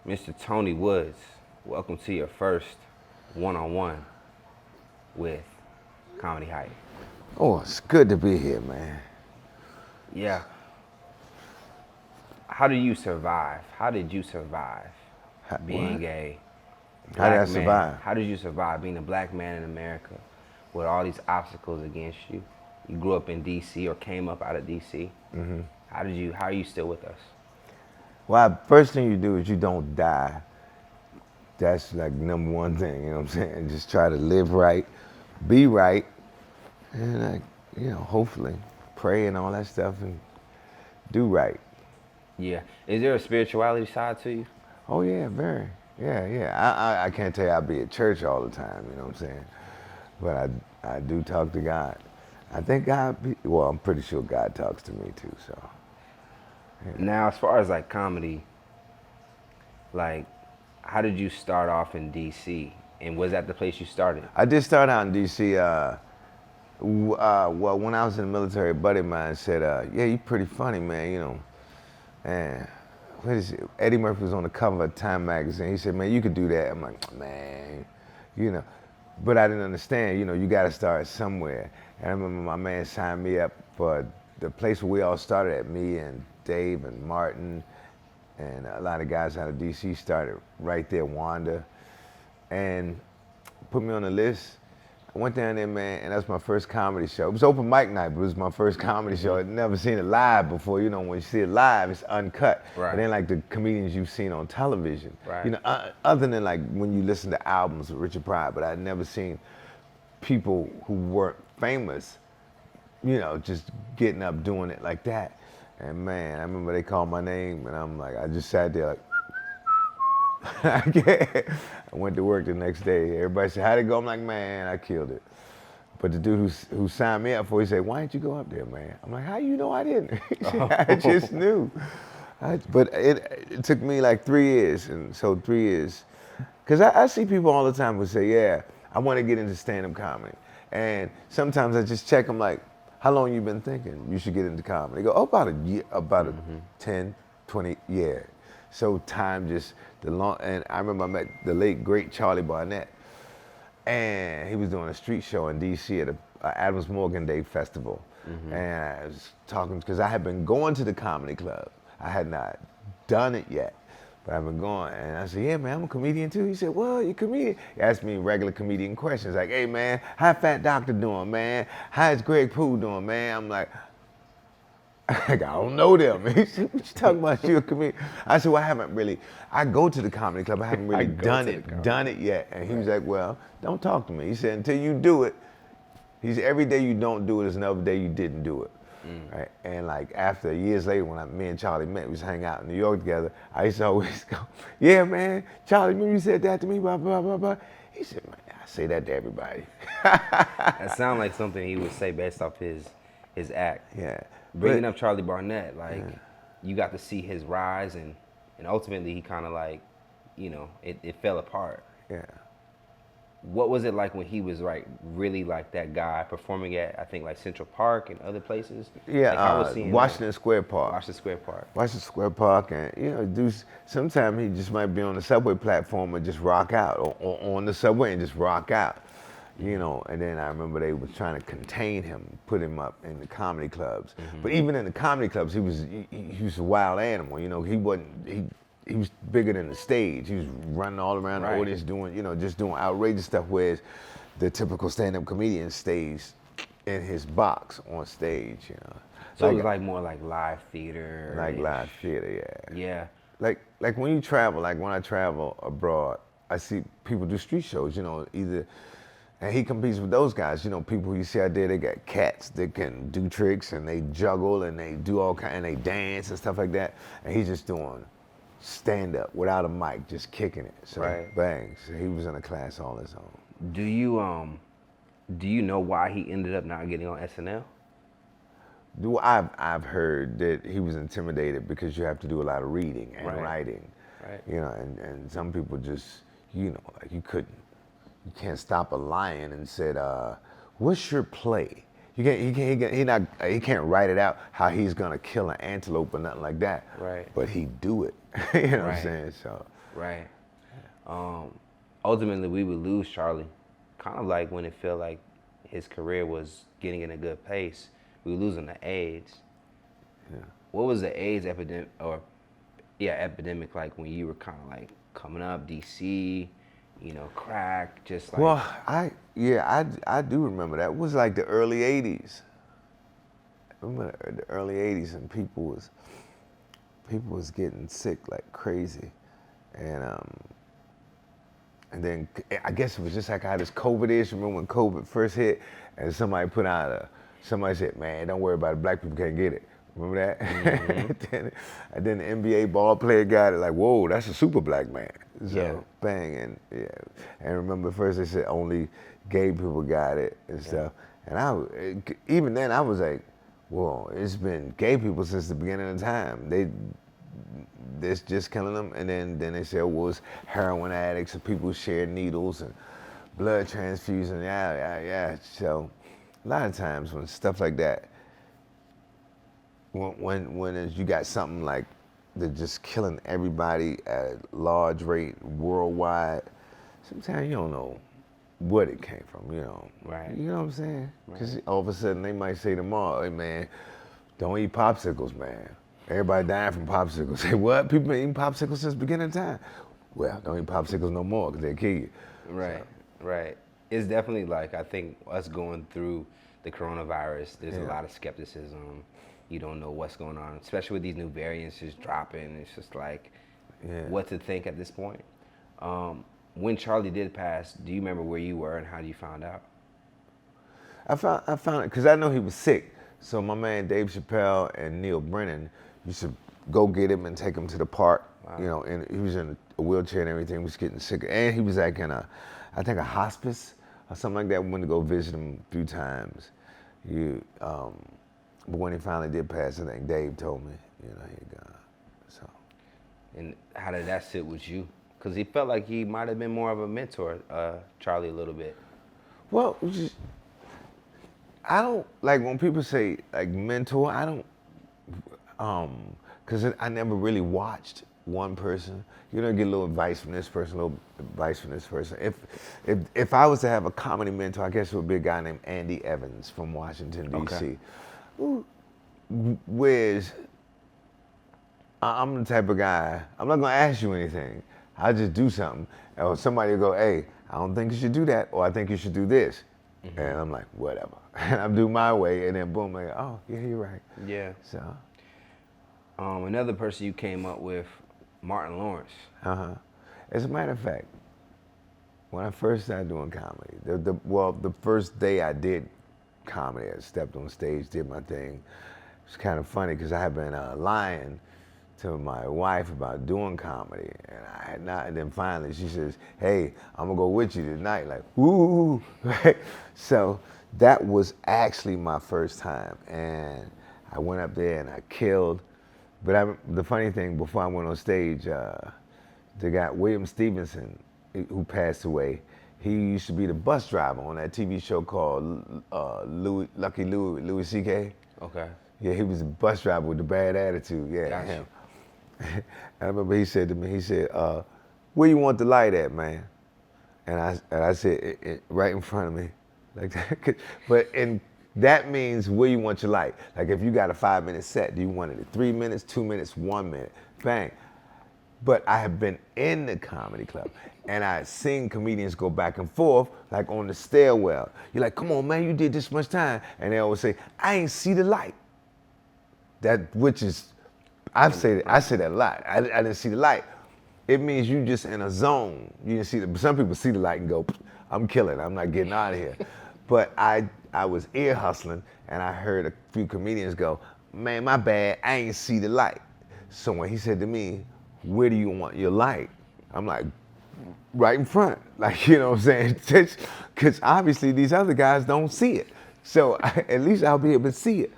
Mr. Tony Woods, welcome to your first one-on-one with Comedy Hype. Oh, it's good to be here, man. Yeah. How do you survive? How did you survive being a How did I black man? survive? How did you survive being a black man in America with all these obstacles against you? You grew up in D.C. or came up out of D.C. Mm-hmm. How are you still with us? Well, first thing you do is you don't die. That's like number one thing, you know what I'm saying? Just try to live right, be right, and hopefully pray and all that stuff and do right. Yeah. Is there a spirituality side to you? Oh yeah, very. Yeah. I can't tell you I'll be at church all the time, you know what I'm saying? But I do talk to God. I think I'm pretty sure God talks to me too, so. Yeah. Now, as far as like comedy, like, how did you start off in D.C.? And was that the place you started? I did start out in D.C. Well, when I was in the military, a buddy of mine said, yeah, you're pretty funny, man, you know. And what is it? Eddie Murphy was on the cover of Time magazine. He said, man, you could do that. I'm like, man, you know. But I didn't understand, you know, you got to start somewhere. And I remember my man signed me up for the place where we all started at, me and Dave and Martin and a lot of guys out of D.C. started right there, Wanda, and put me on the list. I went down there, man, and that was my first comedy show. It was open mic night, but it was my first comedy show. I'd never seen it live before. You know, when you see it live, it's uncut. Right. It ain't like the comedians you've seen on television. Right. You know, other than like when you listen to albums with Richard Pryor, but I'd never seen people who weren't famous, you know, just getting up doing it like that. And man, I remember they called my name, and I'm like, I just sat there like, I went to work the next day. Everybody said, how'd it go? I'm like, man, I killed it. But the dude who signed me up for it, he said, why didn't you go up there, man? I'm like, how you know I didn't? He said, I just knew. But it took me like 3 years, and so 3 years. Because I see people all the time who say, yeah, I want to get into stand-up comedy. And sometimes I just check them like, how long you been thinking you should get into comedy? They go, oh, about a year, about a 10, 20 years. So time just, and I remember I met the late, great Charlie Barnett, and he was doing a street show in D.C. at a Adams Morgan Day Festival. Mm-hmm. And I was talking, because I had been going to the comedy club. I had not done it yet, but I've been going. And I said, yeah, man, I'm a comedian too. He said, well, you're a comedian. He asked me regular comedian questions, like, hey, man, how Fat Doctor doing, man? How's Greg Pooh doing, man? I'm like, I don't know them. He said, what you talking about? You a comedian? I said, well, I haven't really, I go to the comedy club, I haven't really done it yet. And he was like, well, don't talk to me. He said, until you do it, he said, every day you don't do it is another day you didn't do it. Right? And like after years later, when me and Charlie met, we was hanging out in New York together, I used to always go, yeah, man, Charlie, remember you said that to me, blah, blah, blah, blah. He said, man, I say that to everybody. That sounds like something he would say based off his act. Yeah. Bringing up Charlie Barnett, like, you got to see his rise, and ultimately he kind of like, you know, it fell apart. Yeah. What was it like when he was like really like that guy performing at, I think, like Central Park and other places? Yeah, like, I was seeing Washington Square Park. Washington Square Park. Washington Square Park, and you know, sometimes he just might be on the subway platform and just rock out, or on the subway and just rock out. You know, and then I remember they were trying to contain him, put him up in the comedy clubs. Mm-hmm. But even in the comedy clubs, he was a wild animal. You know, he was bigger than the stage. He was running all around the audience doing, you know, just doing outrageous stuff, whereas the typical stand-up comedian stays in his box on stage, you know. So it was like more like live theater. Like live theater, yeah. Yeah. Like when you travel, like when I travel abroad, I see people do street shows, you know, and he competes with those guys, you know, people you see out there, they got cats that can do tricks and they juggle and they do all kind, and they dance and stuff like that. And he's just doing stand up without a mic, just kicking it. So bang. So he was in a class all his own. Do you know why he ended up not getting on SNL? I've heard that he was intimidated because you have to do a lot of reading and writing. Right. You know, and some people just, you know, like you can't stop a lion and said, what's your play? He can't write it out how he's gonna kill an antelope or nothing like that. Right. But he do it. You know what I'm saying? So. Right. Ultimately, we would lose Charlie, kind of like when it felt like his career was getting in a good pace. We were losing to AIDS. Yeah. What was the AIDS epidemic, or yeah, epidemic like when you were kind of like coming up, DC, crack, just like Well, I do remember that. It was like the early '80s. I remember the early '80s, and people was getting sick like crazy, and then I guess it was just like how this COVID is. Remember when COVID first hit, and somebody said, "Man, don't worry about it. Black people can't get it." Remember that? mm-hmm. and then the NBA ball player got it. Like, whoa, that's a super black man. So Yeah. bang, and remember first they said only gay people got it and stuff. And even then I was like, well, it's been gay people since the beginning of time. That's just killing them. And then they said, well, it's heroin addicts and people who share needles and blood transfusion. Yeah. So a lot of times when stuff like that, when you got something like they're just killing everybody at a large rate worldwide, sometimes you don't know what it came from, Right. You know what I'm saying? Because Right. all of a sudden they might say tomorrow, hey man, don't eat popsicles, man. Everybody dying from popsicles. Say, what? People been eating popsicles since the beginning of time. Well, don't eat popsicles no more because they'll kill you. Right, right. It's definitely like, I think us going through the coronavirus, there's a lot of skepticism. You don't know what's going on, especially with these new variants just dropping. It's just like, what to think at this point. When Charlie did pass, do you remember where you were and how you found out? I found it because I know he was sick. So my man Dave Chappelle and Neil Brennan used to go get him and take him to the park. Wow. And he was in a wheelchair and everything. He was getting sick, and he was like in I think a hospice or something like that. We went to go visit him a few times. But when he finally did pass, I think Dave told me, he had gone. So. And how did that sit with you? Because he felt like he might have been more of a mentor, Charlie, a little bit. Well, I don't like when people say like mentor. I don't, because I never really watched one person. Get a little advice from this person, a little advice from this person. If I was to have a comedy mentor, I guess it would be a guy named Andy Evans from Washington D.C. Okay. Whereas I'm the type of guy, I'm not gonna ask you anything. I'll just do something. Or somebody will go, hey, I don't think you should do that, or I think you should do this. Mm-hmm. And I'm like, whatever. And I'm doing my way, and then boom, like, oh, yeah, you're right. Yeah. So. Another person you came up with, Martin Lawrence. As a matter of fact, when I first started doing comedy, the first day I did comedy, I stepped on stage, did my thing. It's kind of funny because I had been lying to my wife about doing comedy, and I had not. And then finally, she says, "Hey, I'm gonna go with you tonight." Like, woo! Right? So that was actually my first time, and I went up there and I killed. But the funny thing, before I went on stage, the guy William Stevenson, who passed away, he used to be the bus driver on that TV show called Louis C.K. Okay. Yeah, he was a bus driver with the bad attitude. Yeah, Gotcha. him. I remember he said to me, where you want the light at, man? And I said, right in front of me, like that. But that means where you want your light. Like if you got a 5-minute set, do you want it at 3 minutes, 2 minutes, 1 minute? Bang. But I have been in the comedy club, and I've seen comedians go back and forth, like on the stairwell. You're like, come on, man, you did this much time. And they always say, I ain't see the light. Which is, I say that a lot. I didn't see the light. It means you just in a zone. You didn't see some people see the light and go, I'm killing, I'm not getting out of here. But I was ear hustling, and I heard a few comedians go, man, my bad, I ain't see the light. So when he said to me, where do you want your light? I'm like, right in front. Like, you know what I'm saying? Because obviously these other guys don't see it. So at least I'll be able to see it.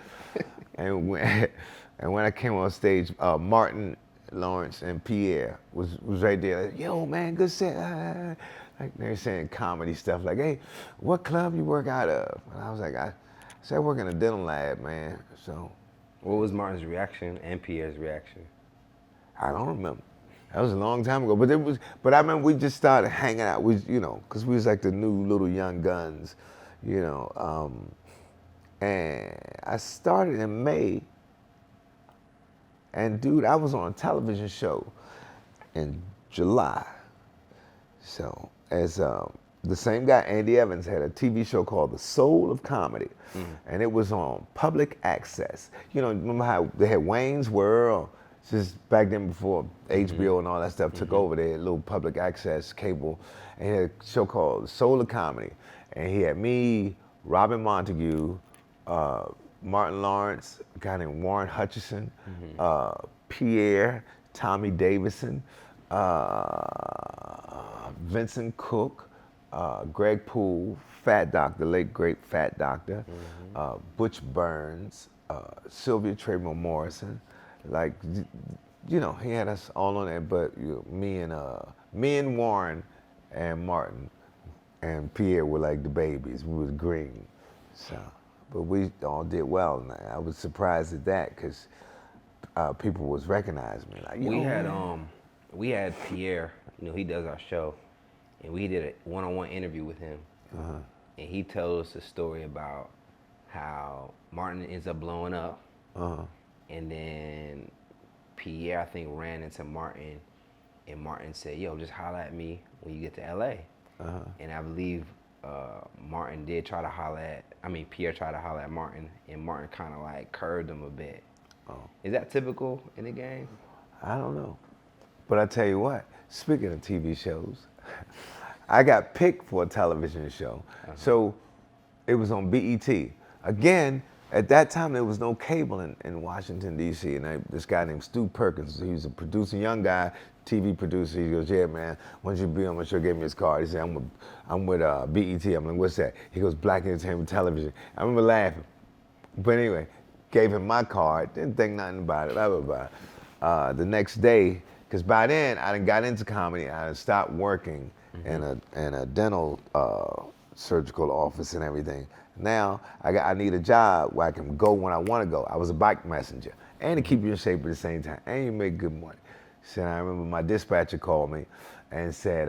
And when I came on stage, Martin Lawrence and Pierre was right there. Like, yo, man, good set. Like they're saying comedy stuff. Like, hey, what club you work out of? And I was like, I said I work in a dental lab, man. So. What was Martin's reaction and Pierre's reaction? I don't remember. That was a long time ago. But I remember we just started hanging out. Because we was like the new little young guns, you know. And I started in May. And dude, I was on a television show in July. So as the same guy, Andy Evans, had a TV show called The Soul of Comedy, and it was on public access. Remember how they had Wayne's World, just back then before HBO and all that stuff took over. They had little public access cable, and he had a show called The Soul of Comedy, and he had me, Robin Montague, Martin Lawrence, a guy named Warren Hutchison, Pierre, Tommy Davidson, Vincent Cook, Greg Poole, Fat Doctor, late great Fat Doctor, Butch Burns, Sylvia Trayvon Morrison. Like, he had us all on there, but me and Warren and Martin and Pierre were like the babies. We was green. So, but we all did well. And I was surprised at that because people was recognizing me. Like, we had Pierre. He does our show, and we did a one-on-one interview with him. And he told us a story about how Martin ends up blowing up, and then Pierre, I think, ran into Martin, and Martin said, "Yo, just holler at me when you get to LA." And I believe Martin did try to Pierre tried to holler at Martin, and Martin kind of like curved him a bit. Is that typical in the game? I don't know. But I tell you what, speaking of TV shows, I got picked for a television show. So it was on BET. Again, at that time, there was no cable in Washington, D.C. And this guy named Stu Perkins, he was a producer, young guy, TV producer. He goes, "Yeah, man, why don't you be on my show?" Gave me his card. He said, I'm with BET. I'm like, "What's that?" He goes, "Black Entertainment Television." I remember laughing. But anyway, gave him my card, didn't think nothing about it, blah, blah, blah. The next day, because by then, I done got into comedy. I had stopped working in a dental surgical office and everything. Now, I need a job where I can go when I want to go. I was a bike messenger. And to keep you in shape at the same time. And you make good money. So I remember my dispatcher called me and said,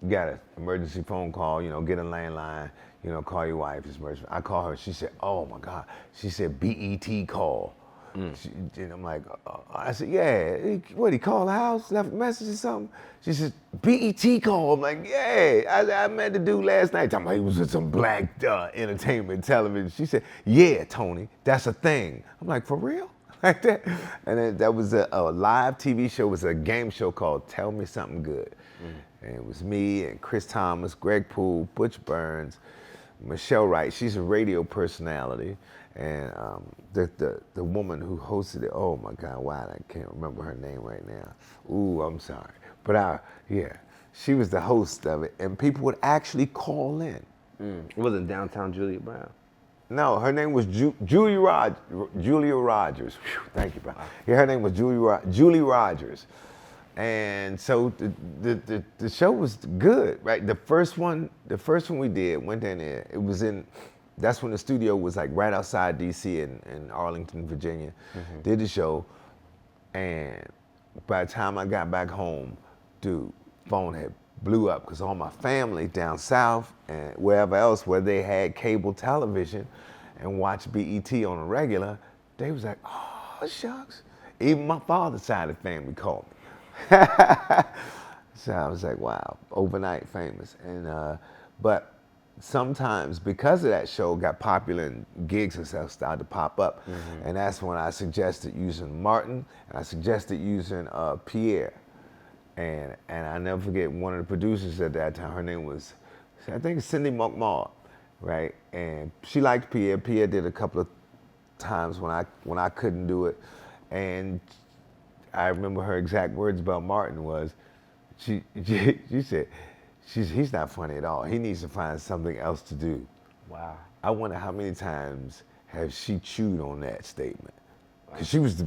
"You got an emergency phone call, get a landline, call your wife. It's emergency." I call her. She said, "Oh, my God." She said, "BET call." And I'm like, I said, "Yeah, what, he called the house, left a message or something?" She said, "BET call." I'm like, "Yeah, I met the dude last night." Talking about he was with some Black Entertainment Television. She said, "Yeah, Tony, that's a thing." I'm like, "For real?" Like that. And then that was a live TV show. It was a game show called Tell Me Something Good. And it was me and Chris Thomas, Greg Poole, Butch Burns, Michelle Wright. She's a radio personality. And the woman who hosted it, oh my God, wow, I can't remember her name right now. Ooh, I'm sorry. But she was the host of it, and people would actually call in. It wasn't Downtown Julia Brown. No, her name was Julia Rogers. Whew, thank you, bro. Yeah, her name was Julie Rogers. And so the show was good, right? The first one we did, went in there. It was that's when the studio was like right outside DC in Arlington, Virginia. Did the show, and by the time I got back home, dude, phone had blew up because all my family down south and wherever else where they had cable television and watched BET on a regular, they was like, "Oh, shucks." Even my father's side of the family called me. So I was like, wow, overnight famous. And but sometimes because of that show got popular and gigs and stuff started to pop up. And that's when I suggested using Martin and I suggested using Pierre. And I never forget one of the producers at that time, her name was, I think it's Cindy McMaw, right? And she liked Pierre. Pierre did a couple of times when I couldn't do it. And I remember her exact words about Martin was, she said, he's not funny at all. He needs to find something else to do. Wow. I wonder how many times have she chewed on that statement. Cause she was the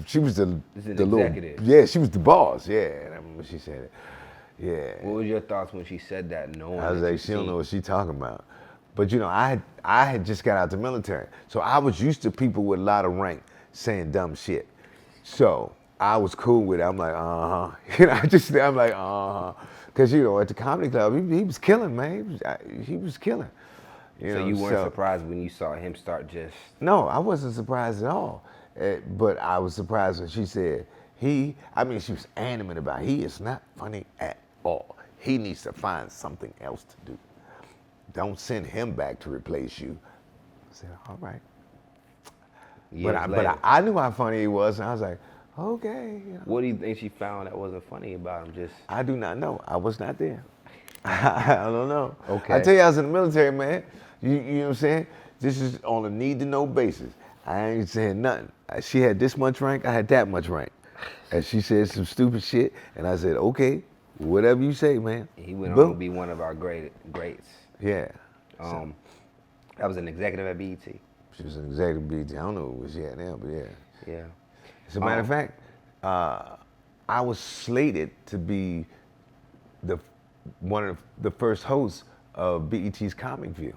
executive. Yeah, she was the boss. Yeah, and I remember she said it. Yeah. What was your thoughts when she said that? Knowing I was like, she don't know what she talking about. But I had just got out the military, so I was used to people with a lot of rank saying dumb shit. So I was cool with it. I'm like, you know, I'm like, because you know, at the comedy club, he was killing, man. He was killing. So you weren't surprised when you saw him start just... No, I wasn't surprised at all. But I was surprised when she said, she was adamant about it. He is not funny at all. He needs to find something else to do. Don't send him back to replace you. I said, all right. But I knew how funny he was, and I was like, okay. You know. What do you think she found that wasn't funny about him? I do not know. I was not there. I don't know. Okay. I tell you, I was in the military, man. You know what I'm saying? This is on a need-to-know basis. I ain't saying nothing. She had this much rank, I had that much rank. And she said some stupid shit, and I said, okay, whatever you say, man. He went on to be one of our greats. Yeah. That was an executive at BET. She was an executive at BET. I don't know what she had now, but yeah. Yeah. As a matter of fact, I was slated to be one of the first hosts of BET's Comic View.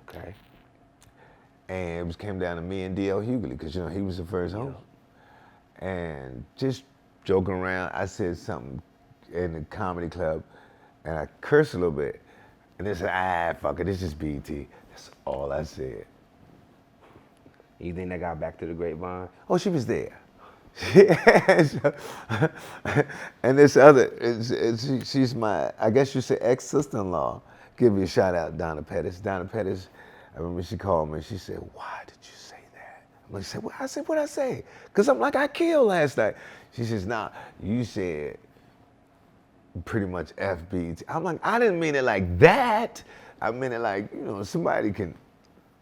Okay. And it came down to me and D.L. Hughley, because, you know, he was the first host. And just joking around, I said something in the comedy club, and I cursed a little bit. And they said, fuck it, this is BET. That's all I said. You think that got back to the grapevine? Oh, she was there. And this other, she's my, I guess you say ex-sister-in-law. Give me a shout out, Donna Pettis. Donna Pettis, I remember she called me, she said, why did you say that? I'm like, what'd I say? Because I'm like, I killed last night. She says, nah, you said pretty much FBT. I'm like, I didn't mean it like that. I meant it like, you know, somebody can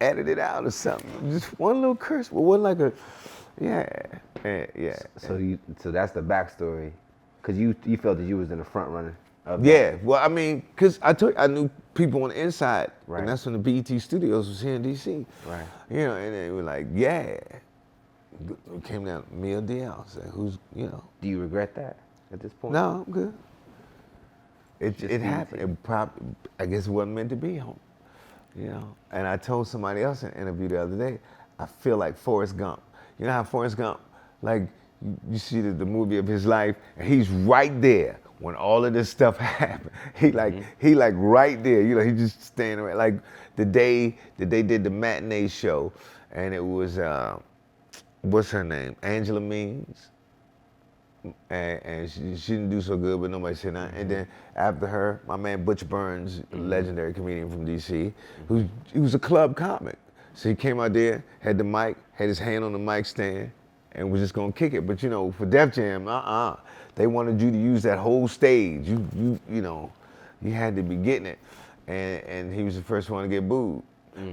edit it out or something. Just one little curse, but wasn't like a, yeah. So that's the backstory, because you felt that you was in the front runner of that. Well, I mean, because I knew people on the inside, right. And that's when the BET Studios was here in DC. Right. You know, and they were like, yeah. It came down to me or DL. Said, who's, you know. Do you regret that at this point? No, I'm good. It happened. I guess it wasn't meant to be, home. You know. And I told somebody else in an interview the other day, I feel like Forrest Gump. You know how Forrest Gump, like, you see the movie of his life, and he's right there when all of this stuff happened. He like right there. You know, he just standing around. Like the day that they did the matinee show, and it was what's her name? Angela Means. And she didn't do so good, but nobody said nothing. And then after her, my man Butch Burns, a legendary comedian from DC, he was a club comic. So he came out there, had the mic, had his hand on the mic stand, and was just gonna kick it. But you know, for Def Jam, they wanted you to use that whole stage. You know, you had to be getting it. And he was the first one to get booed.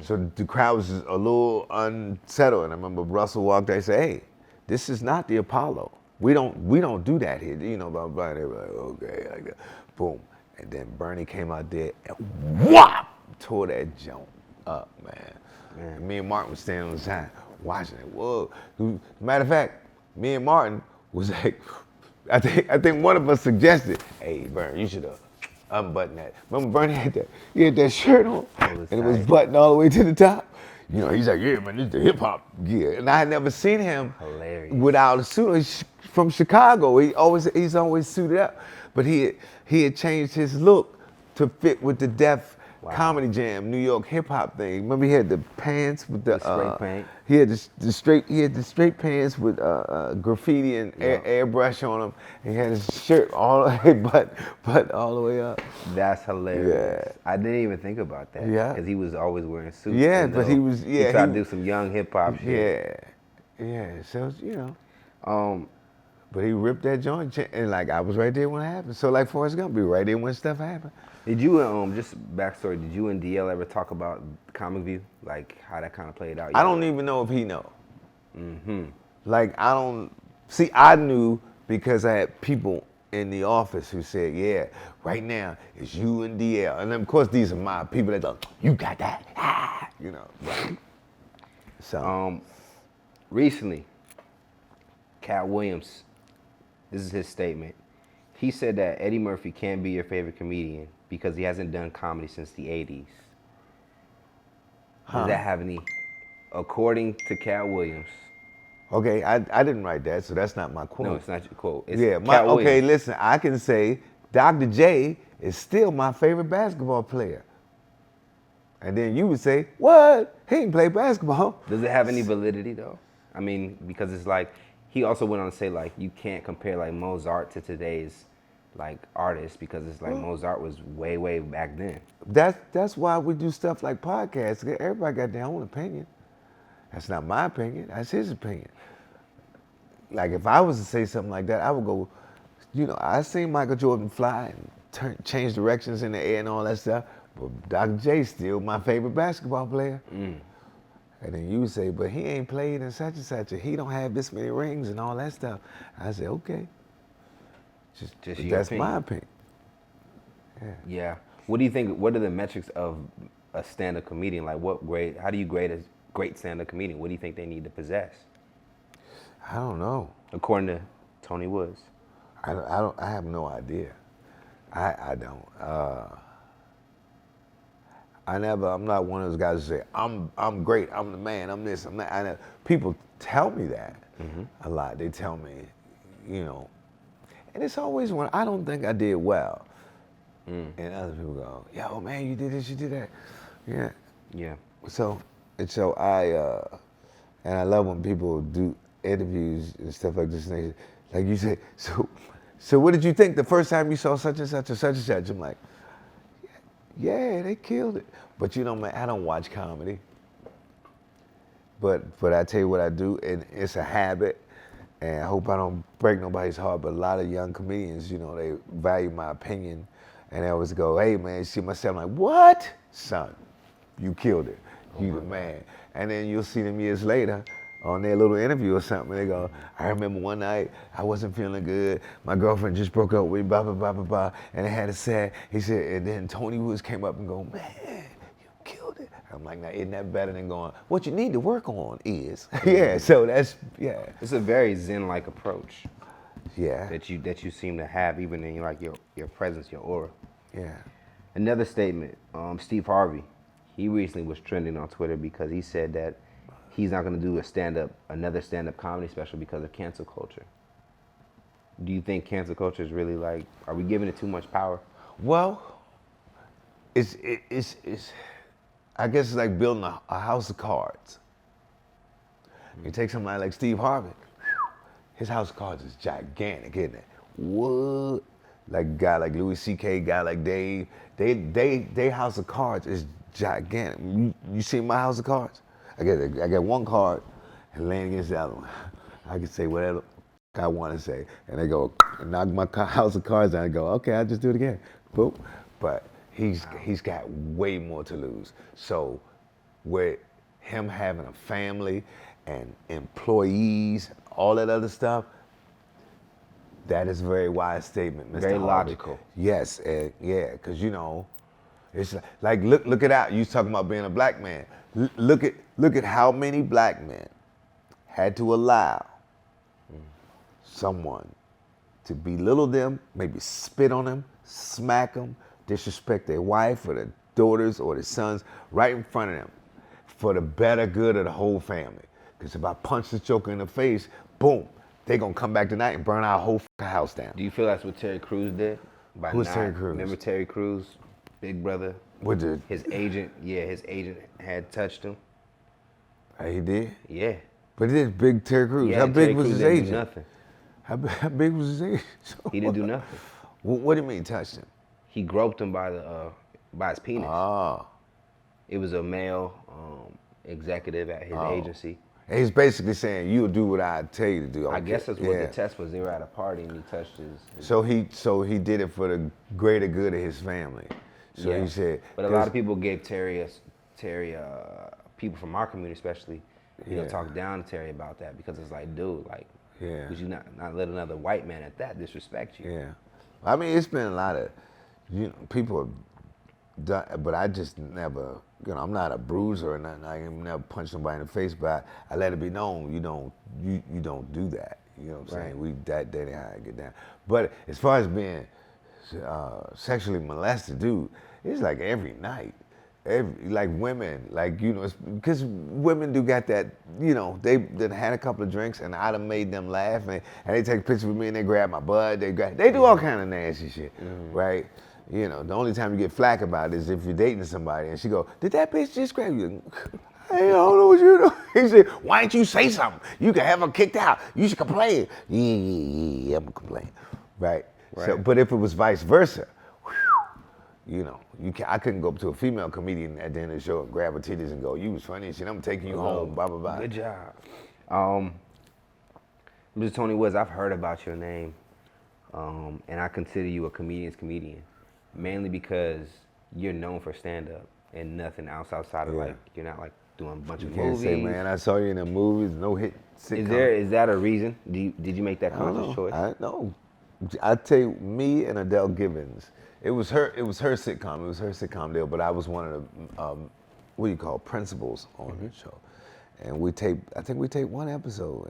So the crowd was a little unsettled. And I remember Russell walked out and said, hey, this is not the Apollo. We don't do that here. You know, blah, blah. They were like, okay, like that. Boom. And then Bernie came out there and whop, tore that joint up, man. And me and Martin was standing on the side watching it. Whoa. Matter of fact, me and Martin was like, I think one of us suggested, hey, Bernie, you should have unbuttoned that. Remember Bernie had that shirt on, and it was buttoned all the way to the top. You know, he's like, yeah, man, this is the hip hop gear. And I had never seen him without a suit. He's from Chicago. He's always suited up. But he had changed his look to fit with the Def Comedy Jam, New York hip hop thing. Remember he had the pants with the straight paint. He had the straight pants with graffiti and airbrush on them. And he had his shirt all the way but all the way up. That's hilarious. Yeah. I didn't even think about that. Yeah. Because he was always wearing suits. Yeah, but he was he tried to do some young hip hop shit. Yeah. So you know. But he ripped that joint, and like I was right there when it happened. So like Forrest Gump, be right there when stuff happened. Did you just backstory? Did you and DL ever talk about Comic View, like how that kind of played out? I don't even know if he know. Like I don't see. I knew because I had people in the office who said, "Yeah, right now it's you and DL," and then, of course these are my people that go, "You got that," you know. Right. So recently, Katt Williams. This is his statement. He said that Eddie Murphy can't be your favorite comedian because he hasn't done comedy since the 80s. Does that have any, according to Katt Williams, Okay, I didn't write that, so that's not my quote. No, it's not your quote. It's Yeah, Katt okay, Williams. listen, I can say Dr. J is still my favorite basketball player. And then you would say, what? He ain't play basketball. Does it have any validity though? I mean, because it's like he also went on to say like you can't compare like Mozart to today's like artists because it's like Mozart was way back then. That's why we do stuff like podcasts. Everybody got their own opinion. That's not my opinion. That's his opinion. Like if I was to say something like that, I would go, I seen Michael Jordan fly and change directions in the air and all that stuff. But Dr. J's still my favorite basketball player. And then you would say, but he ain't played in such and such, and he don't have this many rings and all that stuff. I say, okay. Just your That's opinion. my opinion. Yeah. What do you think? What are the metrics of a stand-up comedian? Like, how do you grade a great stand-up comedian? What do you think they need to possess? I don't know. According to Tony Woods. I have no idea. I don't. I'm not one of those guys who say, I'm great, I'm the man, I'm this, I'm that. People tell me that a lot. They tell me, and it's always when I don't think I did well. And other people go, yo, man, you did this, you did that. Yeah. Yeah. So I love when people do interviews and stuff like this. And like you say, so what did you think the first time you saw such and such or such and such? I'm like, yeah, they killed it. But man, I don't watch comedy. But I tell you what I do, and it's a habit, and I hope I don't break nobody's heart, but a lot of young comedians, they value my opinion, and they always go, hey man, you see myself, I'm like, what? Son, you killed it. You the man. And then you'll see them years later on their little interview or something, and they go, I remember one night, I wasn't feeling good, my girlfriend just broke up with me, blah, blah, blah, blah, blah, and I had it sad. He said, and then Tony Woods came up and go, man, you killed it. I'm like, now, isn't that better than going, what you need to work on is, so that's, It's a very Zen-like approach. Yeah. That you seem to have even in like your presence, your aura. Yeah. Another statement, Steve Harvey, he recently was trending on Twitter because he said that he's not going to do another stand-up comedy special because of cancel culture. Do you think cancel culture is really like, are we giving it too much power? Well, it's I guess it's like building a house of cards. You take somebody like Steve Harvey, his house of cards is gigantic, isn't it? What? Like a guy like Louis C.K., guy like Dave, they house of cards is gigantic. You see my house of cards? I got one card and laying against the other one. I can say whatever I want to say, and they go knock my house of cards down and go, okay, I'll just do it again. Boop. But he's got way more to lose. So with him having a family and employees, all that other stuff, that is a very wise statement, Mr. Very Harvey. logical. Yes, yeah, because it's like look it out. You was talking about being a black man. Look at how many black men had to allow someone to belittle them, maybe spit on them, smack them, disrespect their wife or their daughters or their sons right in front of them for the better good of the whole family. Because if I punch this joker in the face, boom, they gonna come back tonight and burn our whole house down. Do you feel that's what Terry Crews did? Who's Terry Crews? Remember Terry Crews, Big Brother? What did? His agent had touched him. He did? Yeah. But it is big Terry Crews. Yeah, How big Terry was Crews his didn't do agent? nothing. How big was his agent? He didn't do nothing. What do you mean touched him? He groped him by his penis. Oh. It was a male executive at his agency. And he's basically saying, you'll do what I tell you to do. I guess that's what the test was. They were at a party and he touched his So he did it for the greater good of his family. So he said. But a lot of people gave Terry, people from our community especially, talk down to Terry about that because it's like, dude, like, would you not let another white man at that disrespect you? Yeah. I mean, it's been a lot of, people have done, but I just never, I'm not a bruiser or nothing. I ain't never punched somebody in the face, but I let it be known, you don't do that. You know what I'm saying? That ain't how I get down. But as far as being sexually molested, dude, it's like every night. like women, like, you know, because women do got that, you know, they had a couple of drinks and I done made them laugh and they take pictures with me and they grab my butt, they do all kind of nasty shit, right? You know, the only time you get flack about it is if you're dating somebody and she go, did that bitch just grab you? Hey, I don't know what you know. He said, why didn't you say something? You can have her kicked out. You should complain. Yeah, I'm gonna complain, right? So, but if it was vice versa, you know, I couldn't go up to a female comedian at the end of the show and grab her titties and go, you was funny and shit, I'm taking you home, blah, blah, blah. Good job. Mr. Tony Woods, I've heard about your name, and I consider you a comedian's comedian, mainly because you're known for stand-up and nothing else outside of like, you're not like doing a bunch of movies. You can't say, man, I saw you in the movies, no hit sitcom. Is that a reason? Did you make that conscious choice? No. I tell you, me and Adele Gibbons, it was her sitcom. It was her sitcom deal, but I was one of the what do you call principals on the show, and I think we taped one episode,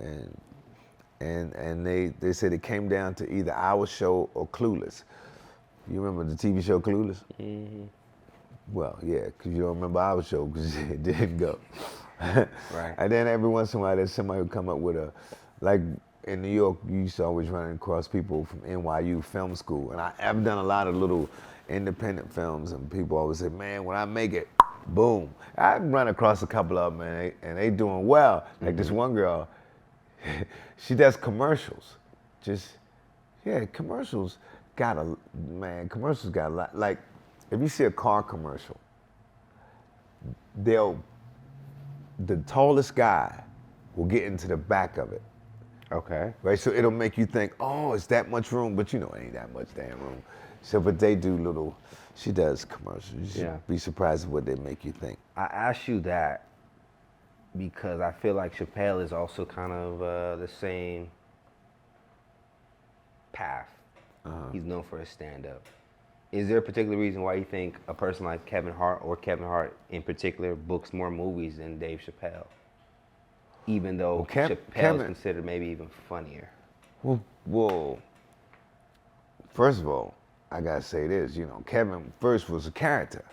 and they said it came down to either our show or Clueless. You remember the TV show Clueless? Mm-hmm. Well, yeah, because you don't remember our show because it didn't go. Right. And then every once in a while, there's somebody who come up with like. In New York, you used to always run across people from NYU Film School. And I've done a lot of little independent films, and people always say, man, when I make it, boom. I've run across a couple of them, and they doing well. Like this one girl, she does commercials. Commercials got a lot. Like, if you see a car commercial, the tallest guy will get into the back of it. Okay. Right, so it'll make you think, oh, it's that much room, but you know, it ain't that much damn room. So, but they do she does commercials. You should be surprised at what they make you think. I asked you that because I feel like Chappelle is also kind of the same path. He's known for his stand-up. Is there a particular reason why you think a person like Kevin Hart, or Kevin Hart in particular, books more movies than Dave Chappelle? Even though Chappelle is considered maybe even funnier. Well, first of all, I gotta say this, you know, Kevin first was a character.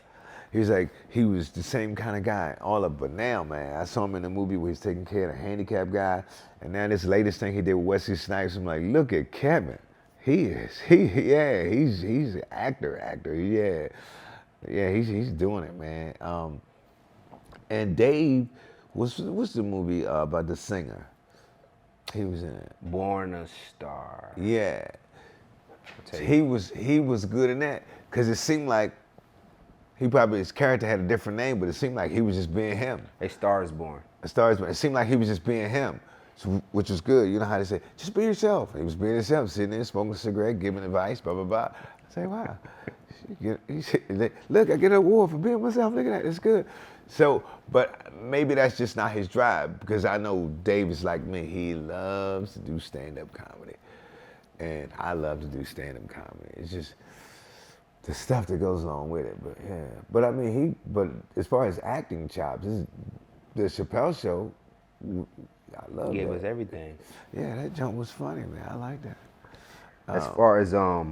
He was the same kind of guy, but now, man, I saw him in a movie where he's taking care of a handicapped guy, and now this latest thing he did with Wesley Snipes, I'm like, look at Kevin. He's an actor, yeah, he's doing it, man. And Dave, what's the movie about the singer? He was in it. Born a Star. Yeah. He was good in that because it seemed like his character had a different name, but it seemed like he was just being him. A Star is Born. It seemed like he was just being him, which was good. You know how they say, just be yourself. He was being himself, sitting there smoking a cigarette, giving advice, blah, blah, blah. I say, wow. Look, I get an award for being myself. Look at that, it's good. So, but maybe that's just not his drive, because I know Dave is like me. He loves to do stand-up comedy. And I love to do stand-up comedy. It's just the stuff that goes along with it. But yeah, but I mean, but as far as acting chops, the Chappelle show, I love that. Gave us everything. Yeah, that jump was funny, man. I like that. As far as, let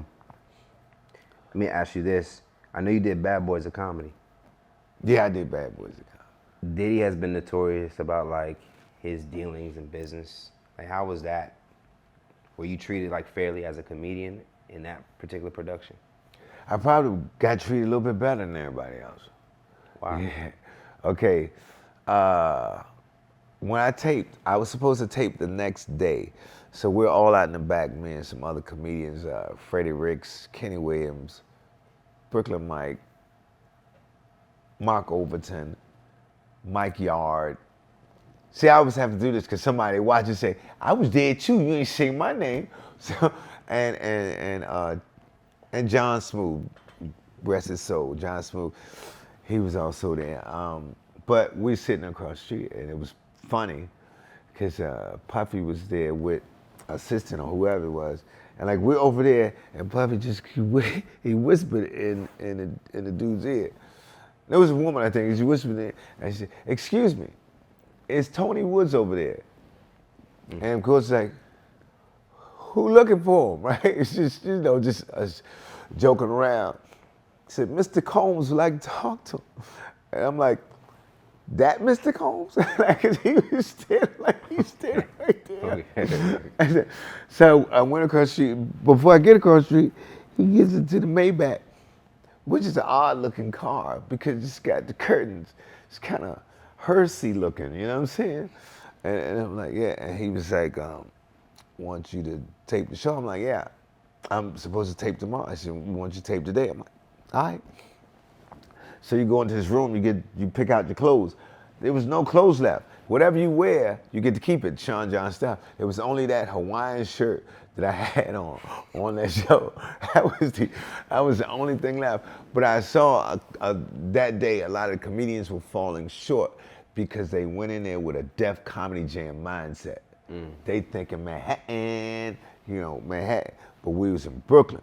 me ask you this. I know you did Bad Boys of Comedy. Yeah, I did Bad Boys of Comedy. Diddy has been notorious about like his dealings in business. Like, how was that? Were you treated like fairly as a comedian in that particular production? I probably got treated a little bit better than everybody else. Wow. Yeah. Okay. When I taped, I was supposed to tape the next day. So we're all out in the back, me and some other comedians, Freddie Ricks, Kenny Williams, Brooklyn Mike, Mark Overton, Mike Yard. See, I always have to do this because somebody watch and say, I was there too, you ain't say my name. So, and John Smoot, rest his soul, John Smoot, he was also there. But we're sitting across the street, and it was funny because Puffy was there with assistant or whoever it was, and like we're over there, and Puffy just he whispered in the dude's ear. There was a woman, I think, she whispered in, and she said, "Excuse me, is Tony Woods over there?" And of course, like, who looking for him, right? It's just, you know, just us joking around. He said, "Mr. Combs would like to talk to him." And I'm like, that Mr. Combs? Like, 'cause he was standing right there. Okay. And so I went across the street. Before I get across the street, he gets into the Maybach, which is an odd looking car because it's got the curtains. It's kind of hearsey looking, you know what I'm saying? And I'm like, yeah. And he was like, want you to tape the show? I'm like, yeah. I'm supposed to tape tomorrow. I said, we want you to tape today. I'm like, all right. So you go into this room, you pick out your clothes. There was no clothes left. Whatever you wear, you get to keep it, Sean John style. It was only that Hawaiian shirt that I had on that show. That was the only thing left. But I saw that day a lot of comedians were falling short because they went in there with a Def Comedy Jam mindset. They thinking Manhattan, Manhattan. But we was in Brooklyn.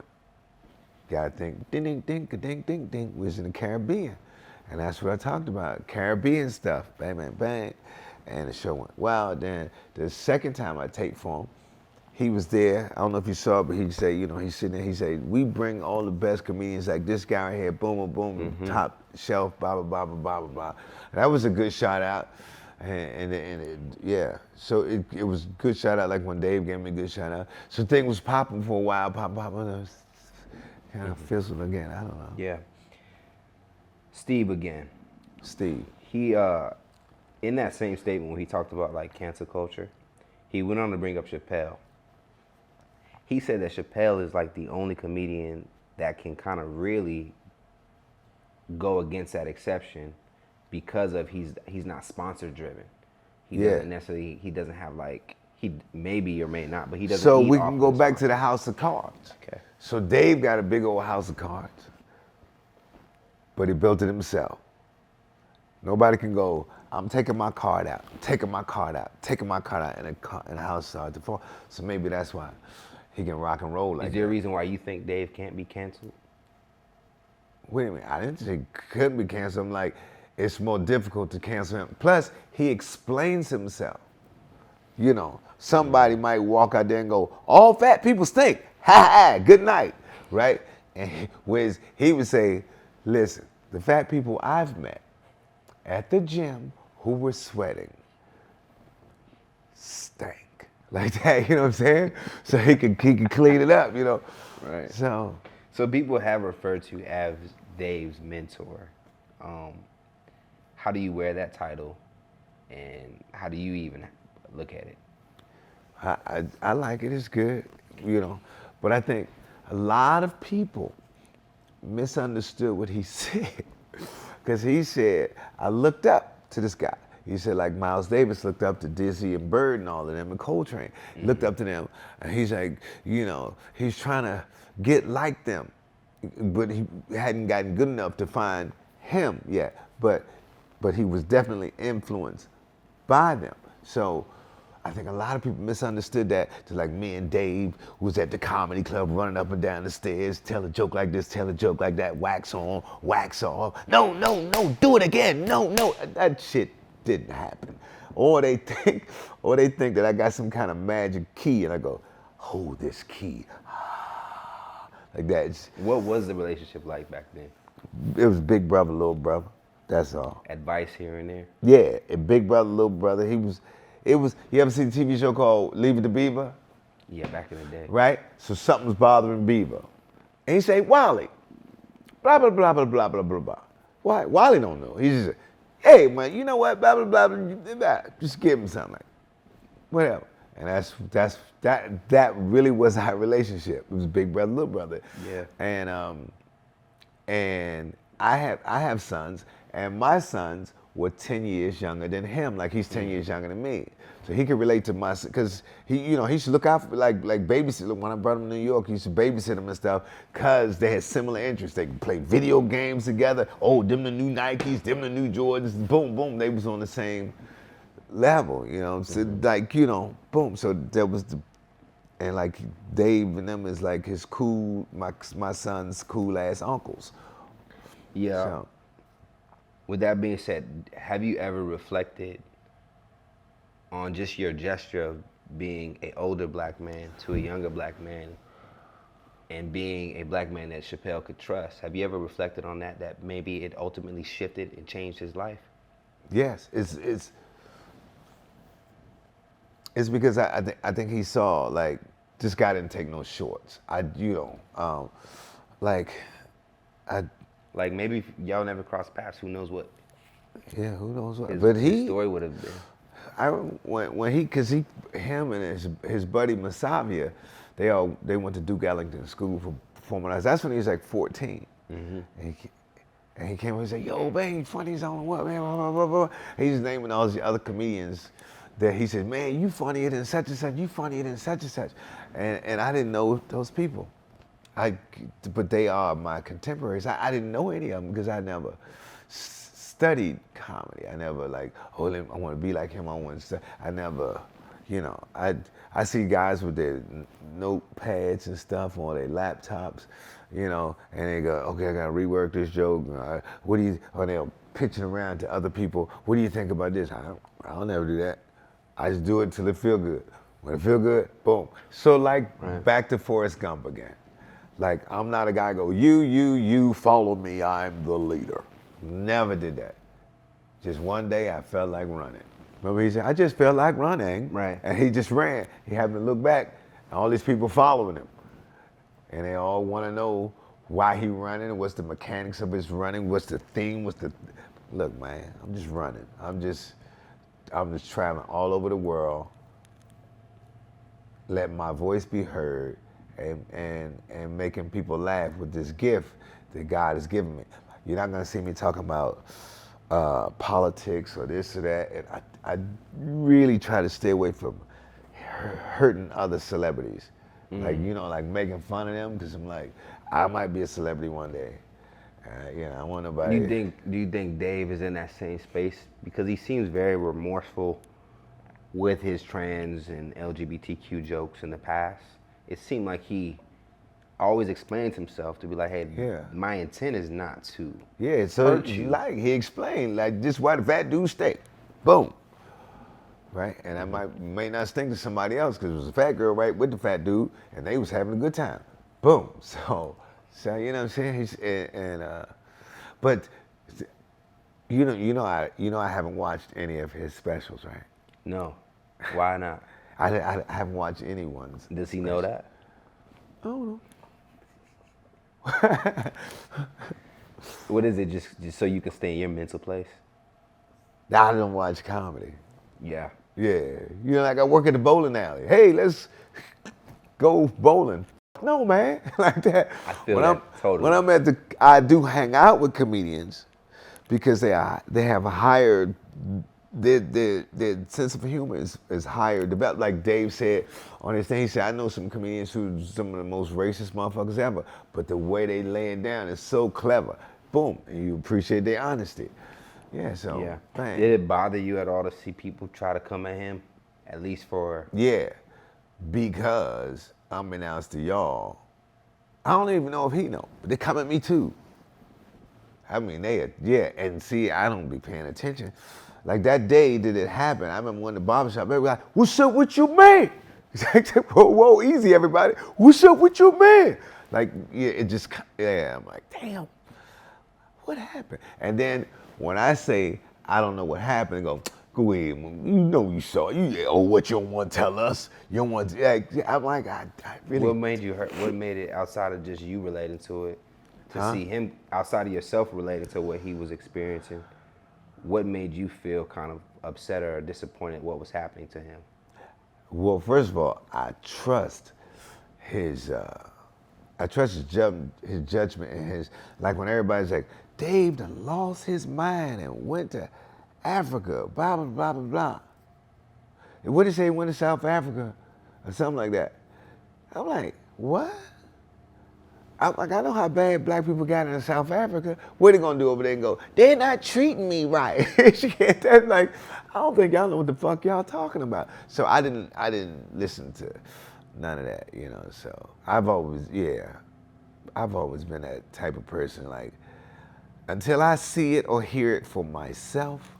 Gotta think, ding, ding, ding, ding, ding, ding. We was in the Caribbean. And that's what I talked about, Caribbean stuff, bang, bang, bang. And the show went well. Then the second time I taped for him, he was there. I don't know if you saw it, but he said, he's sitting there, he said, we bring all the best comedians like this guy right here, boom, boom, boom, top shelf, blah, blah, blah, blah, blah, blah. That was a good shout out. Yeah, so it was a good shout out, like when Dave gave me a good shout out. So thing was popping for a while, popping, and kind of fizzled again, I don't know. Yeah. Steve again. Steve. He, in that same statement when he talked about like cancel culture, he went on to bring up Chappelle. He said that Chappelle is like the only comedian that can kind of really go against that exception because of he's not sponsor driven. He doesn't necessarily, he doesn't have like, he maybe or may not, but he doesn't. So we can go back to the house of cards. Okay. So Dave got a big old house of cards, but he built it himself. Nobody can go, I'm taking my card out, taking my card out, taking my card out, and the house started to fall. So maybe that's why he can rock and roll like that. Is there a reason why you think Dave can't be canceled? Wait a minute, I didn't say he couldn't be canceled. I'm like, it's more difficult to cancel him. Plus, he explains himself. Somebody might walk out there and go, all fat people stink. Ha ha, good night, right? And whereas he would say, listen, the fat people I've met at the gym who were sweating stank. Like that, you know what I'm saying? So he could clean it up, Right. So people have referred to as Dave's mentor. How do you wear that title, and how do you even look at it? I like it. It's good, But I think a lot of people misunderstood what he said. Because he said, I looked up to this guy. He said, like Miles Davis looked up to Dizzy and Bird and all of them and Coltrane. He looked up to them, and he's like, he's trying to get like them. But he hadn't gotten good enough to find him yet. But he was definitely influenced by them. So I think a lot of people misunderstood that. To like me and Dave was at the comedy club running up and down the stairs, tell a joke like this, tell a joke like that, wax on, wax off. No, do it again. No. That shit didn't happen. Or they think that I got some kind of magic key and I go, hold this key. Like that. What was the relationship like back then? It was big brother, little brother. That's all. Advice here and there? Yeah, a big brother, little brother. You ever see the TV show called Leave It to Beaver? Yeah, back in the day. Right? So something's bothering Beaver. And he say, Wally, blah, blah, blah, blah, blah, blah, blah, blah. Why? Wally don't know. He just say, hey, man, you know what, blah, blah, blah, blah, blah. Just give him something like, whatever. And that really was our relationship. It was big brother, little brother. Yeah. And I have sons, and my sons were 10 years younger than him. Like he's 10 years younger than me. So he could relate to my son, because he used to look out for, like babysit. When I brought him to New York, he used to babysit him and stuff, because they had similar interests. They could play video games together. Oh, them the new Nikes, them the new Jordans, boom, boom. They was on the same level, So like, boom. So there was and like Dave and them is like his cool, my son's cool ass uncles. Yeah. So, with that being said, have you ever reflected on just your gesture of being an older black man to a younger black man and being a black man that Chappelle could trust. Have you ever reflected on that? That maybe it ultimately shifted and changed his life. Yes, it's because I think he saw like this guy didn't take no shorts. Like I Like maybe y'all never crossed paths. Who knows what yeah, who knows what? his, But his story would have been. when him and his buddy Masavia, they went to Duke Ellington School for Performing Arts. That's when he was like 14, and he came and said, "Yo, man, you funny as I don't know what, man." Blah, blah, blah, blah. He's naming all the other comedians that he said, "Man, you funnier than such and such. You funnier than such and such," and I didn't know those people. But they are my contemporaries. I didn't know any of them because I never studied comedy. I never like, oh, I want to be like him. I never, I see guys with their notepads and stuff on their laptops, and they go, okay, I gotta rework this joke. Or they'll pitch it around to other people. What do you think about this? I'll never do that. I just do it until it feel good. When it feel good, boom. So like back to Forrest Gump again. Like I'm not a guy go, you follow me, I'm the leader. Never did that. Just one day I felt like running. Remember he said, I just felt like running. Right. And he just ran. He happened to look back and all these people following him. And they all want to know why he running, what's the mechanics of his running, what's the theme, look, man, I'm just running. I'm just traveling all over the world, letting my voice be heard and making people laugh with this gift that God has given me. You're not gonna see me talking about politics or this or that. And I really try to stay away from hurting other celebrities. Like, like making fun of them, because I'm like, I might be a celebrity one day. I want nobody. Do you think Dave is in that same space? Because he seems very remorseful with his trans and LGBTQ jokes in the past. It seemed like he always explains himself to be like, hey, my intent is not to hurt you. Like he explained, like this why the fat dude stay. Boom. Right? And I may not stink to somebody else because it was a fat girl right with the fat dude and they was having a good time. Boom. So you know what I'm saying? But I haven't watched any of his specials, right? No. Why not? I haven't watched anyone's. Does he know that? I don't know. What is it, just so you can stay in your mental place? I don't watch comedy. Yeah. Yeah. Like I work at the bowling alley. Hey, let's go bowling. No, man. Like that. I feel totally. When I do hang out with comedians because they have a higher, their sense of humor is higher developed. Like Dave said on his thing, he said, I know some comedians who's some of the most racist motherfuckers ever, but the way they lay it down is so clever. Boom. And you appreciate their honesty. Yeah, so, bang. Did it bother you at all to see people try to come at him, at least for... Yeah, because I'm announced to y'all. I don't even know if he know, but they come at me too. I mean, and see, I don't be paying attention. Like that day that it happened, I remember when the barbershop, everybody like, what's up with your man? Whoa, easy everybody. What's up with your man? Like, I'm like, damn, what happened? And then when I say, I don't know what happened, go ahead, you saw it. What you don't want to tell us? You don't want to, I'm like, I really. What made you hurt? What made it outside of just you relating to it? To see him outside of yourself relating to what he was experiencing? What made you feel kind of upset or disappointed what was happening to him? Well, first of all, I trust his judgment and like when everybody's like, Dave done lost his mind and went to Africa, blah, blah, blah, blah, blah. And what did he say, he went to South Africa or something like that? I'm like, what? I'm like, I know how bad black people got in South Africa. What are they gonna do over there and go, they're not treating me right? That's like, I don't think y'all know what the fuck y'all talking about. So I didn't listen to none of that, so I've always been that type of person, like, until I see it or hear it for myself,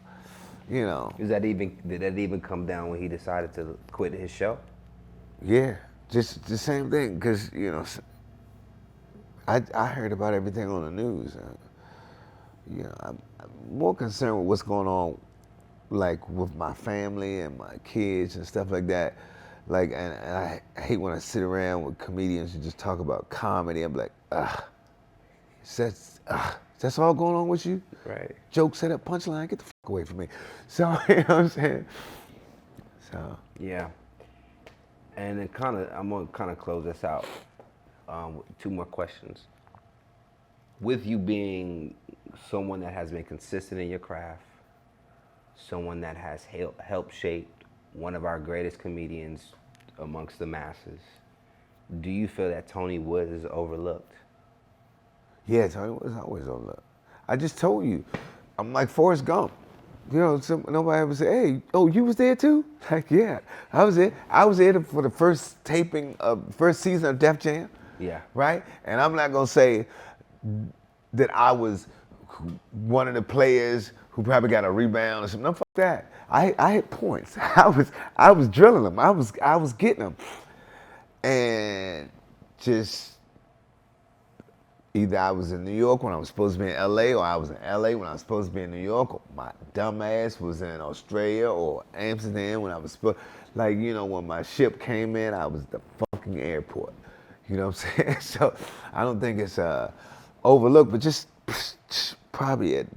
Did that even come down when he decided to quit his show? Yeah, just the same thing, because, I heard about everything on the news. I'm more concerned with what's going on, like with my family and my kids and stuff like that. Like, and I hate when I sit around with comedians and just talk about comedy. I'm like, that's all going on with you? Right. Joke, set up, punchline, get the fuck away from me. So, you know what I'm saying? So. Yeah. And then I'm gonna kind of close this out with two more questions. With you being someone that has been consistent in your craft, someone that has helped shape one of our greatest comedians amongst the masses, do you feel that Tony Wood is overlooked? Yeah, Tony was always on love. I just told you, I'm like Forrest Gump. You know, nobody ever say, "Hey, oh, you was there too?" Like, yeah, I was there. I was there for the first taping of first season of Def Jam. Yeah. Right? And I'm not gonna say that I was one of the players who probably got a rebound or something. No, fuck that. I hit points. I was drilling them. I was getting them, and just. Either I was in New York when I was supposed to be in LA, or I was in LA when I was supposed to be in New York, or my dumb ass was in Australia or Amsterdam when I was supposed, like, you know, when my ship came in, I was at the fucking airport. You know what I'm saying? So I don't think it's overlooked, but just probably it,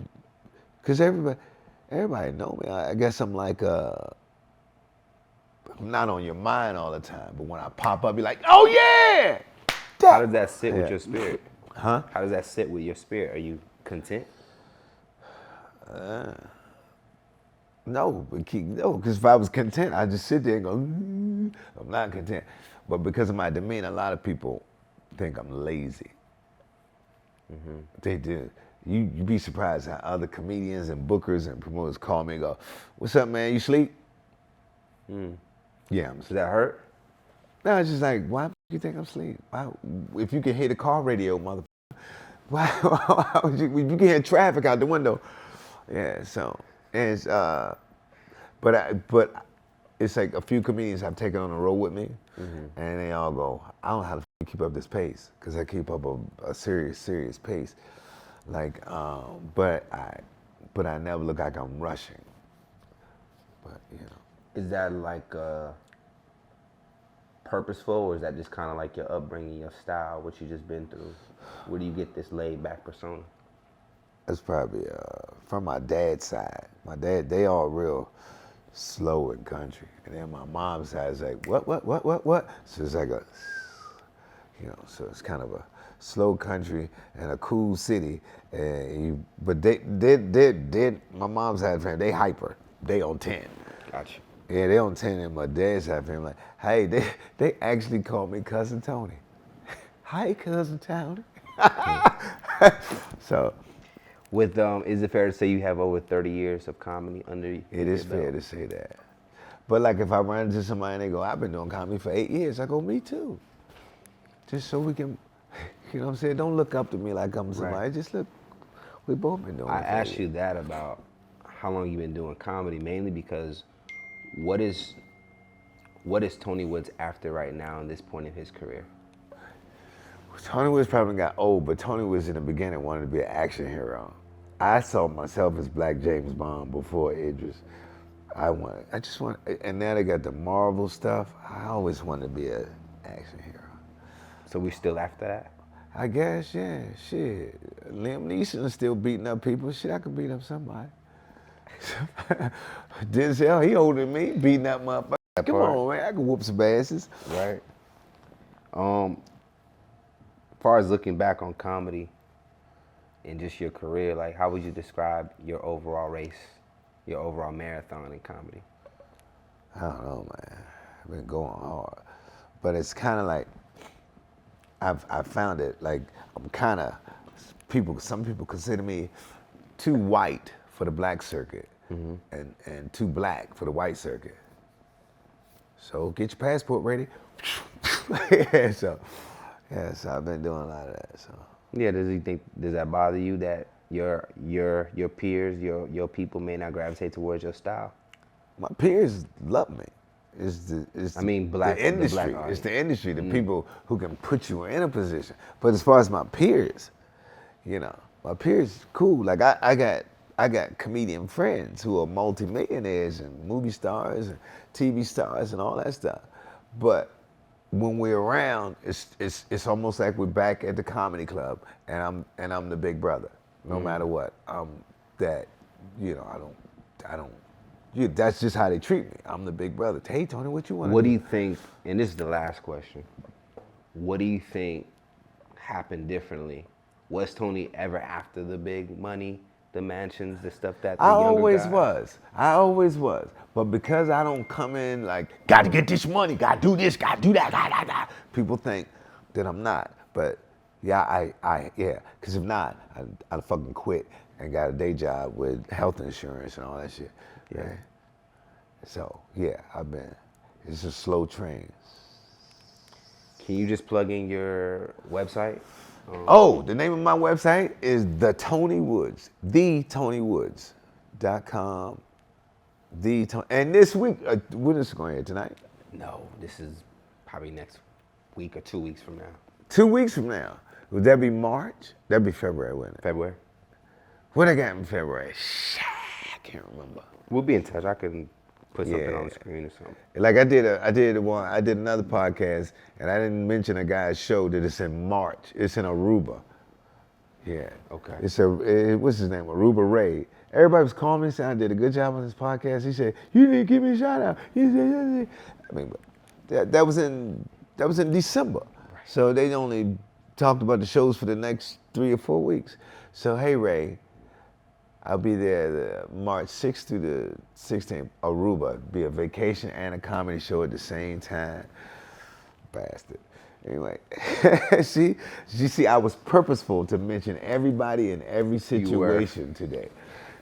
because everybody know me. I guess I'm like, I'm not on your mind all the time, but when I pop up, you're like, oh yeah! How does that sit with your spirit? Huh? How does that sit with your spirit? Are you content? No, because if I was content, I'd just sit there and go, I'm not content. But because of my demeanor, a lot of people think I'm lazy. Mm-hmm. They do. You'd be surprised how other comedians and bookers and promoters call me and go, what's up, man, you sleep? Yeah, I'm Does asleep. that hurt? No, it's just like, why do you think I'm asleep? Why, if you can hear the car radio, motherfucker, why would you can hear traffic out the window? Yeah, so, it's, but it's like a few comedians have taken on the road with me, and they all go, I don't know how to keep up this pace, because I keep up a serious pace. Like, but I never look like I'm rushing. But, you know. Is that like purposeful, or is that just kind of like your upbringing, your style, what you just been through? Where do you get this laid back persona? It's probably from my dad's side. My dad, they all real slow and country. And then my mom's side is like, what? So it's like so it's kind of a slow country and a cool city. But my mom's side family, they hyper. They on 10. Gotcha. Yeah, they on 10, and my dad's side family, like, hey, they actually call me Cousin Tony. Hi, Cousin Tony. So. With is it fair to say you have over 30 years of comedy under you? It is fair to say that. But like if I run into somebody and they go, I've been doing comedy for 8 years, I go, me too. Just so we can, you know what I'm saying? Don't look up to me like I'm somebody. Right. Just look, we both been doing it. I asked you that about how long you've been doing comedy, mainly because what is Tony Woods after right now in this point in his career? Tony Woods probably got old, but Tony Woods in the beginning wanted to be an action hero. I saw myself as Black James Bond before Idris. And now they got the Marvel stuff. I always wanted to be an action hero. So we still after that? I guess, yeah, shit. Liam Neeson is still beating up people. Shit, I could beat up somebody. Denzel, he older than me, beating up motherfuckers. Come on, man, I can whoop some asses. Right. As far as looking back on comedy and just your career, like how would you describe your overall race, your overall marathon in comedy? I don't know, man. I've been going hard. But it's kind of like, I've found it, like I'm kind of, some people consider me too white for the black circuit and too black for the white circuit. So get your passport ready. So I've been doing a lot of that. So yeah, does that bother you that your peers, your people may not gravitate towards your style? my peers love me. It's I mean, the industry. the black It's audience. the industry, the people who can put you in a position. But as far as my peers, my peers cool. Like I got comedian friends who are multimillionaires and movie stars and TV stars and all that stuff. But when we're around, it's almost like we're back at the comedy club, and I'm the big brother, no matter what. That, I don't. That's just how they treat me. I'm the big brother. Hey Tony, what you want? What do you think? And this is the last question. What do you think happened differently? Was Tony ever after the big money, the mansions, the stuff that the I younger always guy? was. I always was. But because I don't come in like, got to get this money, got to do this, got to do that, people think that I'm not. But yeah, because if not, I'd fucking quit and got a day job with health insurance and all that shit. Yeah. So, yeah, it's a slow train. Can you just plug in your website? The name of my website is The Tony Woods, thetonywoods.com. And this week, when is it going to air tonight? No, this is probably next week or 2 weeks from now. 2 weeks from now. Would that be March? That'd be February, wouldn't it? February. What I got in February? Shit, I can't remember. We'll be in touch. I can put something on the screen or something. Like I did another podcast, and I didn't mention a guy's show that it's in March. It's in Aruba. Yeah. Okay. What's his name? Aruba Ray. Everybody was calling me saying I did a good job on this podcast. He said, "You didn't give me a shout out." He said, I mean, that was in December. Right. So they only talked about the shows for the next 3 or 4 weeks. So hey Ray, I'll be there the March 6th through the 16th, Aruba. It'll be a vacation and a comedy show at the same time. Bastard. Anyway, see, I was purposeful to mention everybody in every situation today.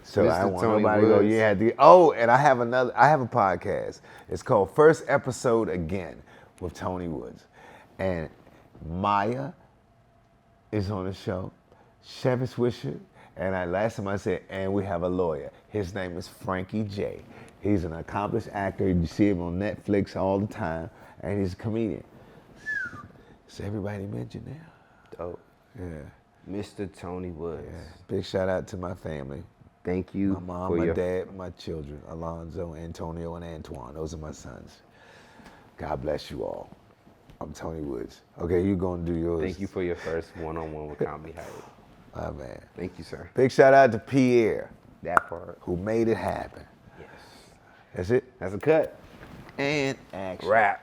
So I don't want nobody to go, you had to. Oh, and I have a podcast. It's called First Episode Again with Tony Woods. And Maya is on the show. Chevy Swisher. And last time I said, and we have a lawyer. His name is Frankie J. He's an accomplished actor. You see him on Netflix all the time. And he's a comedian. So everybody mentioned now. Dope. Yeah. Mr. Tony Woods. Yeah. Big shout out to my family. Thank you. My mom, my dad, my children, Alonzo, Antonio, and Antoine. Those are my sons. God bless you all. I'm Tony Woods. Okay, you're going to do yours. Thank you for your first one-on-one with Comedy Hype. Oh, man. Thank you, sir. Big shout out to Pierre. That part. Who made it happen. Yes. That's it? That's a cut. And action. Rap.